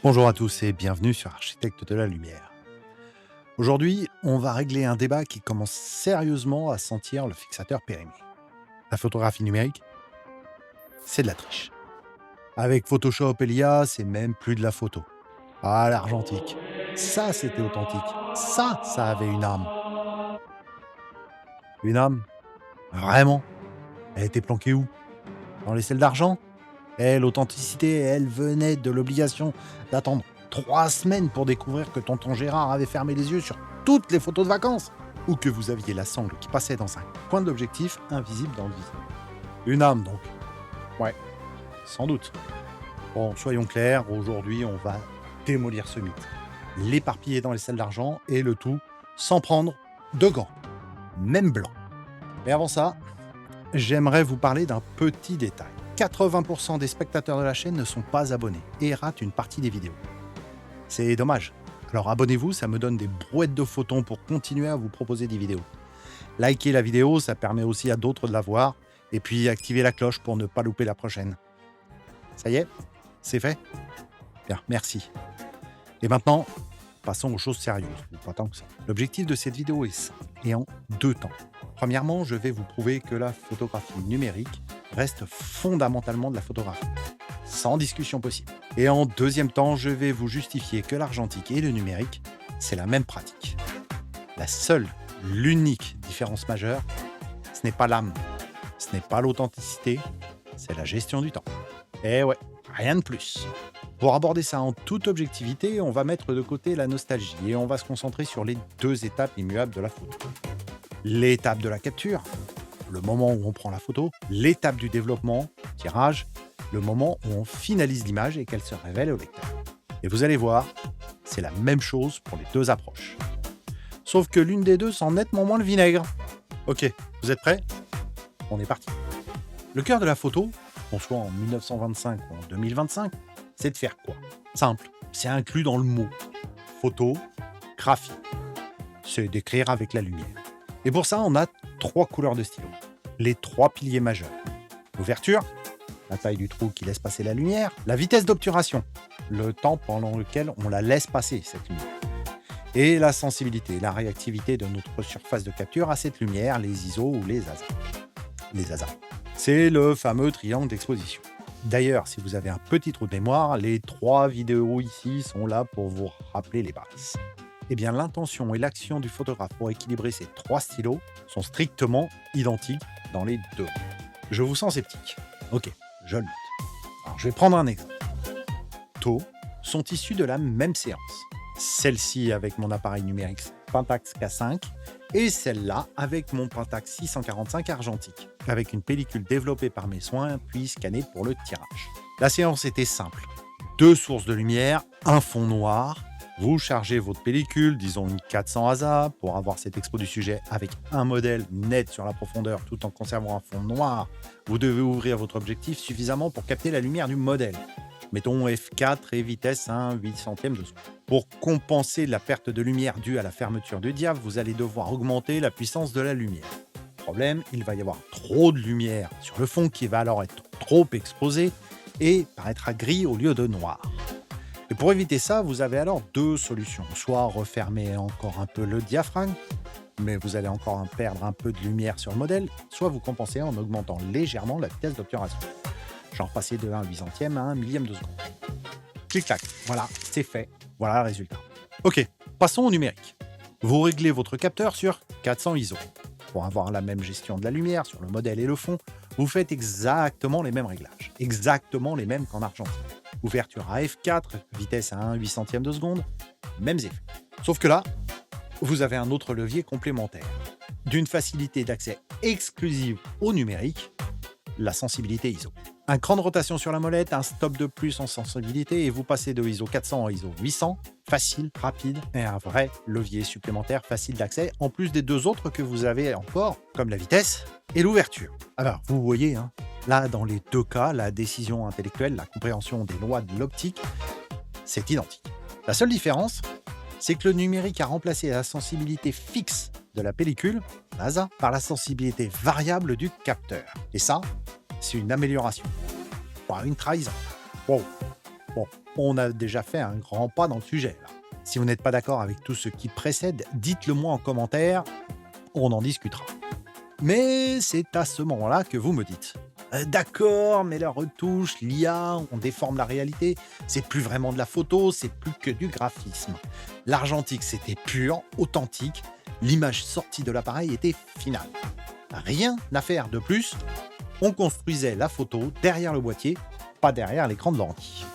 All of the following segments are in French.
Bonjour à tous et bienvenue sur Architecte de la Lumière. Aujourd'hui, on va régler un débat qui commence sérieusement à sentir le fixateur périmé. La photographie numérique, c'est de la triche. Avec Photoshop et l'IA, c'est même plus de la photo. Ah, l'argentique. Ça, c'était authentique. Ça avait une âme. Une âme? Vraiment? Elle était planquée où? Dans les selles d'argent? L'authenticité, elle venait de l'obligation d'attendre 3 semaines pour découvrir que tonton Gérard avait fermé les yeux sur toutes les photos de vacances, ou que vous aviez la sangle qui passait dans un coin de l'objectif invisible dans le viseur. Une âme donc. Ouais, sans doute. Bon, soyons clairs, aujourd'hui on va démolir ce mythe. L'éparpiller dans les selles d'argent et le tout sans prendre de gants, même blancs. Mais avant ça, j'aimerais vous parler d'un petit détail. 80% des spectateurs de la chaîne ne sont pas abonnés et ratent une partie des vidéos. C'est dommage. Alors abonnez-vous, ça me donne des brouettes de photons pour continuer à vous proposer des vidéos. Likez la vidéo, ça permet aussi à d'autres de la voir. Et puis activez la cloche pour ne pas louper la prochaine. Ça y est, c'est fait? Bien, merci. Et maintenant, passons aux choses sérieuses, ou pas tant que ça. L'objectif de cette vidéo est simple et en 2 temps. Premièrement, je vais vous prouver que la photographie numérique reste fondamentalement de la photographie, sans discussion possible. Et en 2e temps, je vais vous justifier que l'argentique et le numérique, c'est la même pratique. La seule, l'unique différence majeure, ce n'est pas l'âme, ce n'est pas l'authenticité, c'est la gestion du temps. Et ouais, rien de plus. Pour aborder ça en toute objectivité, on va mettre de côté la nostalgie et on va se concentrer sur les 2 étapes immuables de la photo. L'étape de la capture, le moment où on prend la photo, l'étape du développement, tirage, le moment où on finalise l'image et qu'elle se révèle au lecteur. Et vous allez voir, c'est la même chose pour les 2 approches. Sauf que l'une des 2 sent nettement moins le vinaigre. Ok, vous êtes prêts? On est parti. Le cœur de la photo, qu'on soit en 1925 ou en 2025, c'est de faire quoi? Simple, c'est inclus dans le mot. Photographie. C'est d'écrire avec la lumière. Et pour ça, on a 3 couleurs de stylo. Les 3 piliers majeurs. L'ouverture, la taille du trou qui laisse passer la lumière. La vitesse d'obturation, le temps pendant lequel on la laisse passer, cette lumière. Et la sensibilité, la réactivité de notre surface de capture à cette lumière, les ISO ou les ASA. Les ASA. C'est le fameux triangle d'exposition. D'ailleurs, si vous avez un petit trou de mémoire, les 3 vidéos ici sont là pour vous rappeler les bases. Eh bien, l'intention et l'action du photographe pour équilibrer ces 3 stylos sont strictement identiques dans les 2. Je vous sens sceptique. Ok, je le note. Alors, je vais prendre un exemple. Taux sont issus de la même séance. Celle-ci avec mon appareil numérique Pentax K5 et celle-là avec mon Pentax 645 argentique, avec une pellicule développée par mes soins puis scannée pour le tirage. La séance était simple. 2 sources de lumière, un fond noir. Vous chargez votre pellicule, disons une 400 ASA, pour avoir cette expo du sujet avec un modèle net sur la profondeur tout en conservant un fond noir. Vous devez ouvrir votre objectif suffisamment pour capter la lumière du modèle. Mettons f4 et vitesse 1/800 de seconde. Pour compenser la perte de lumière due à la fermeture du diaph, vous allez devoir augmenter la puissance de la lumière. Problème, il va y avoir trop de lumière sur le fond qui va alors être trop exposé et paraîtra gris au lieu de noir. Et pour éviter ça, vous avez alors 2 solutions. Soit refermer encore un peu le diaphragme, mais vous allez encore perdre un peu de lumière sur le modèle, soit vous compensez en augmentant légèrement la vitesse d'obturation. Genre passer de 1/800 à 1 millième de seconde. Clic-clac, voilà, c'est fait. Voilà le résultat. Ok, passons au numérique. Vous réglez votre capteur sur 400 ISO. Pour avoir la même gestion de la lumière sur le modèle et le fond, vous faites exactement les mêmes réglages. Exactement les mêmes qu'en argentique. Ouverture à f4, vitesse à 1/800 de seconde, mêmes effets. Sauf que là, vous avez un autre levier complémentaire. D'une facilité d'accès exclusive au numérique, la sensibilité ISO. Un cran de rotation sur la molette, un stop de plus en sensibilité et vous passez de ISO 400 à ISO 800, facile, rapide et un vrai levier supplémentaire facile d'accès en plus des 2 autres que vous avez encore, comme la vitesse et l'ouverture. Alors, vous voyez, là, dans les 2 cas, la décision intellectuelle, la compréhension des lois de l'optique, c'est identique. La seule différence, c'est que le numérique a remplacé la sensibilité fixe de la pellicule, l'ASA, par la sensibilité variable du capteur. Et ça, c'est une amélioration. Pas une trahison. Wow. Bon, on a déjà fait un grand pas dans le sujet, là. Si vous n'êtes pas d'accord avec tout ce qui précède, dites-le moi en commentaire, on en discutera. Mais c'est à ce moment-là que vous me dites: D'accord, mais la retouche, l'IA, on déforme la réalité, c'est plus vraiment de la photo, c'est plus que du graphisme. L'argentique, c'était pur, authentique, l'image sortie de l'appareil était finale. Rien à faire de plus, on construisait la photo derrière le boîtier, pas derrière l'écran de l'ordi.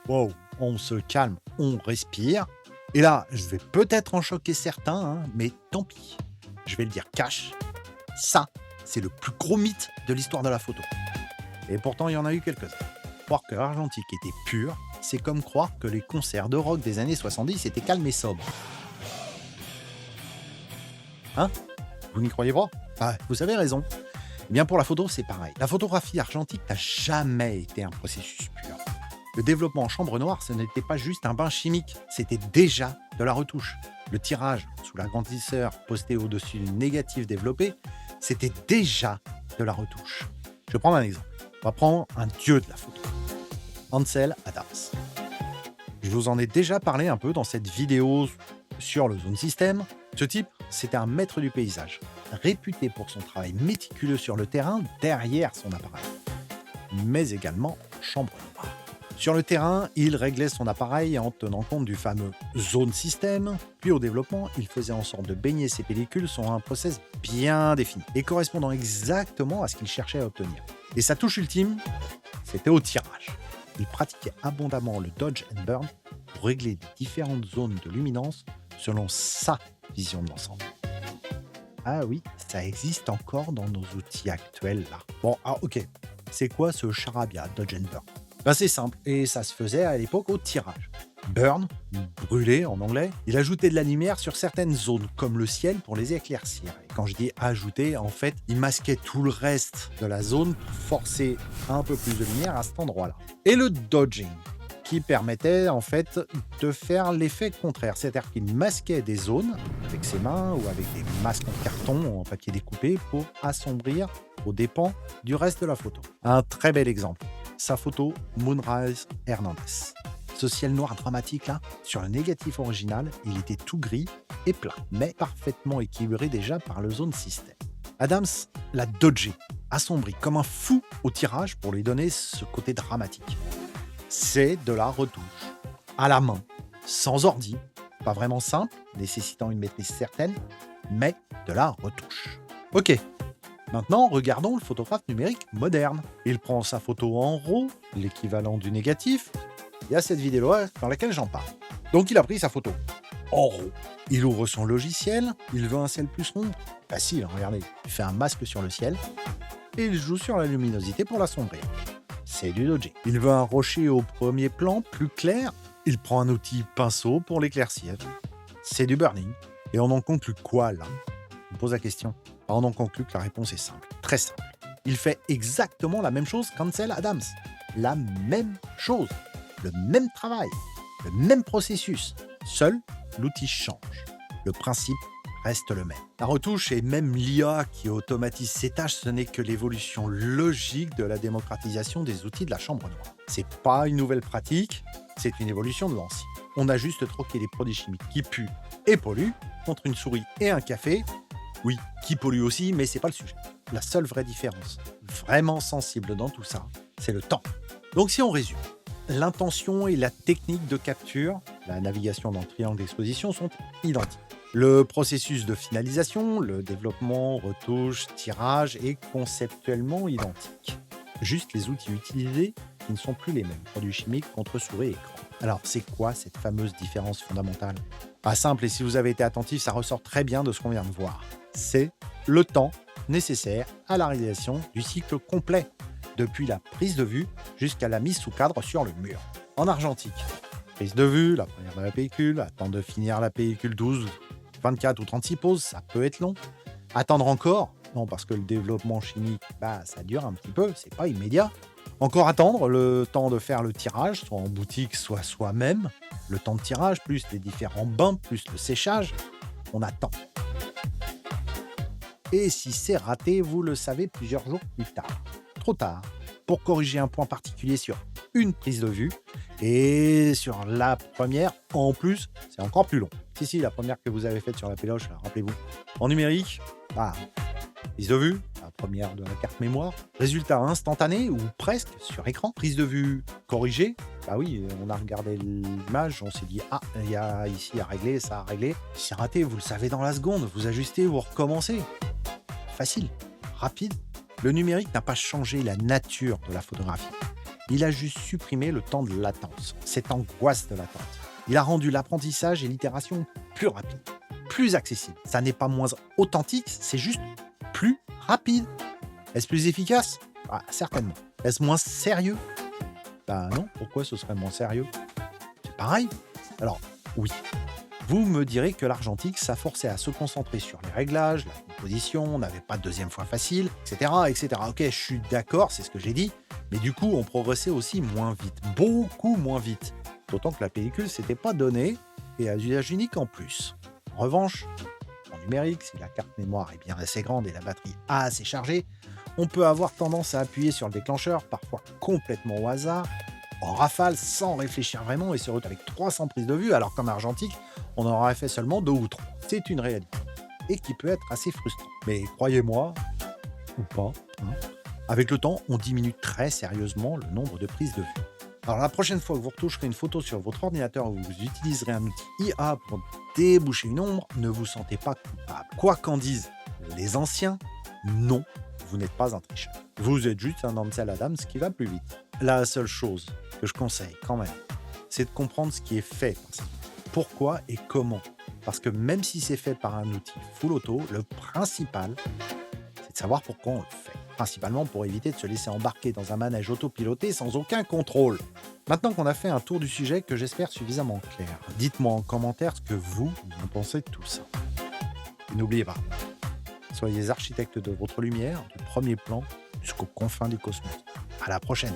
Wow, on se calme, on respire. Et là, je vais peut-être en choquer certains, hein, mais tant pis. Je vais le dire cash, ça, c'est le plus gros mythe de l'histoire de la photo. Et pourtant, il y en a eu quelques-uns. Croire que l'argentique était pur, c'est comme croire que les concerts de rock des années 70 étaient calmes et sobres. Hein? Vous n'y croyez pas? Ah, vous avez raison. Eh bien, pour la photo, c'est pareil. La photographie argentique n'a jamais été un processus pur. Le développement en chambre noire, ce n'était pas juste un bain chimique, c'était déjà de la retouche. Le tirage sous l'agrandisseur posté au-dessus du négatif développé, c'était déjà de la retouche. Je vais prendre un exemple. On va prendre un dieu de la photo. Ansel Adams. Je vous en ai déjà parlé un peu dans cette vidéo sur le Zone System. Ce type, c'était un maître du paysage, réputé pour son travail méticuleux sur le terrain derrière son appareil, mais également en chambre noire. Sur le terrain, il réglait son appareil en tenant compte du fameux Zone System, puis au développement, il faisait en sorte de baigner ses pellicules sur un process bien défini et correspondant exactement à ce qu'il cherchait à obtenir. Et sa touche ultime, c'était au tirage. Il pratiquait abondamment le dodge and burn pour régler les différentes zones de luminance selon sa vision de l'ensemble. Ah oui, ça existe encore dans nos outils actuels là. Bon, ok, c'est quoi ce charabia dodge and burn? Ben, c'est simple, et ça se faisait à l'époque au tirage. Burn, brûler en anglais, il ajoutait de la lumière sur certaines zones, comme le ciel, pour les éclaircir. Et quand je dis ajouter, en fait, il masquait tout le reste de la zone pour forcer un peu plus de lumière à cet endroit-là. Et le dodging, qui permettait en fait de faire l'effet contraire, c'est-à-dire qu'il masquait des zones avec ses mains ou avec des masques en carton ou en papier découpé pour assombrir aux dépens du reste de la photo. Un très bel exemple. Sa photo Moonrise Hernandez. Ce ciel noir dramatique là, sur le négatif original, il était tout gris et plat, mais parfaitement équilibré déjà par le Zone System. Adams l'a dodgé, assombri comme un fou au tirage pour lui donner ce côté dramatique. C'est de la retouche, à la main, sans ordi, pas vraiment simple, nécessitant une maîtrise certaine, mais de la retouche. Ok. Maintenant, regardons le photographe numérique moderne. Il prend sa photo en RAW, l'équivalent du négatif. Il y a cette vidéo dans laquelle j'en parle. Donc il a pris sa photo en RAW. Il ouvre son logiciel, il veut un ciel plus sombre. Facile, regardez. Il fait un masque sur le ciel et il joue sur la luminosité pour l'assombrir. C'est du dodging. Il veut un rocher au premier plan plus clair. Il prend un outil pinceau pour l'éclaircir. C'est du burning. Et on en conclut quoi là? On pose la question. On en conclut que la réponse est simple, très simple. Il fait exactement la même chose qu'Ansel Adams. La même chose, le même travail, le même processus. Seul, l'outil change. Le principe reste le même. La retouche et même l'IA qui automatise ces tâches, ce n'est que l'évolution logique de la démocratisation des outils de la chambre noire. C'est pas une nouvelle pratique, c'est une évolution de l'ancien. On a juste troqué les produits chimiques qui puent et polluent contre une souris et un café. Oui, qui pollue aussi, mais c'est pas le sujet. La seule vraie différence, vraiment sensible dans tout ça, c'est le temps. Donc si on résume, l'intention et la technique de capture, la navigation dans le triangle d'exposition sont identiques. Le processus de finalisation, le développement, retouche, tirage est conceptuellement identique. Juste les outils utilisés qui ne sont plus les mêmes, produits chimiques contre souris et écran. Alors c'est quoi cette fameuse différence fondamentale? Pas simple, et si vous avez été attentif, ça ressort très bien de ce qu'on vient de voir. C'est le temps nécessaire à la réalisation du cycle complet, depuis la prise de vue jusqu'à la mise sous cadre sur le mur. En argentique, prise de vue, la première de la pellicule, attendre de finir la pellicule 12, 24 ou 36 poses, ça peut être long. Attendre encore, non parce que le développement chimique, ça dure un petit peu, c'est pas immédiat. Encore attendre le temps de faire le tirage, soit en boutique, soit soi-même. Le temps de tirage, plus les différents bains, plus le séchage, on attend. Et si c'est raté, vous le savez plusieurs jours plus tard. Trop tard. pour corriger un point particulier sur une prise de vue. Et sur la première, en plus, c'est encore plus long. Si, la première que vous avez faite sur la péloche, là, rappelez-vous. En numérique, ah, prise de vue, la première de la carte mémoire. Résultat instantané ou presque sur écran. Prise de vue corrigée. Bah oui, on a regardé l'image, on s'est dit, ah, il y a ici à régler, ça à régler. C'est raté, vous le savez dans la seconde. Vous ajustez, vous recommencez. Facile, rapide. Le numérique n'a pas changé la nature de la photographie. Il a juste supprimé le temps de latence, cette angoisse de latence. Il a rendu l'apprentissage et l'itération plus rapide, plus accessible. Ça n'est pas moins authentique, c'est juste plus rapide. Est-ce plus efficace? Ah, certainement. Est-ce moins sérieux? Ben non, pourquoi ce serait moins sérieux? C'est pareil. Alors, oui. Vous me direz que l'argentique, ça forçait à se concentrer sur les réglages, la composition, on n'avait pas de deuxième fois facile, etc., etc. Ok, je suis d'accord, c'est ce que j'ai dit, mais du coup, on progressait aussi moins vite, beaucoup moins vite. D'autant que la pellicule s'était pas donnée et à usage unique en plus. En revanche, en numérique, si la carte mémoire est bien assez grande et la batterie assez chargée, on peut avoir tendance à appuyer sur le déclencheur, parfois complètement au hasard, en rafale, sans réfléchir vraiment et se retrouver avec 300 prises de vue, alors qu'en argentique, on en aurait fait seulement 2 ou 3. C'est une réalité. Et qui peut être assez frustrant. Mais croyez-moi, ou pas, hein, avec le temps, on diminue très sérieusement le nombre de prises de vue. Alors la prochaine fois que vous retoucherez une photo sur votre ordinateur ou vous utiliserez un outil IA pour déboucher une ombre, ne vous sentez pas coupable. Quoi qu'en disent les anciens, non, vous n'êtes pas un tricheur. Vous êtes juste un Ansel Adams qui va plus vite. La seule chose que je conseille quand même, c'est de comprendre ce qui est fait par cet outil. Pourquoi et comment. Parce que même si c'est fait par un outil full auto, le principal, c'est de savoir pourquoi on le fait. Principalement pour éviter de se laisser embarquer dans un manège autopiloté sans aucun contrôle. Maintenant qu'on a fait un tour du sujet que j'espère suffisamment clair, dites-moi en commentaire ce que vous en pensez de tout ça. Et n'oubliez pas, soyez architecte de votre lumière, du premier plan jusqu'aux confins du cosmos. À la prochaine.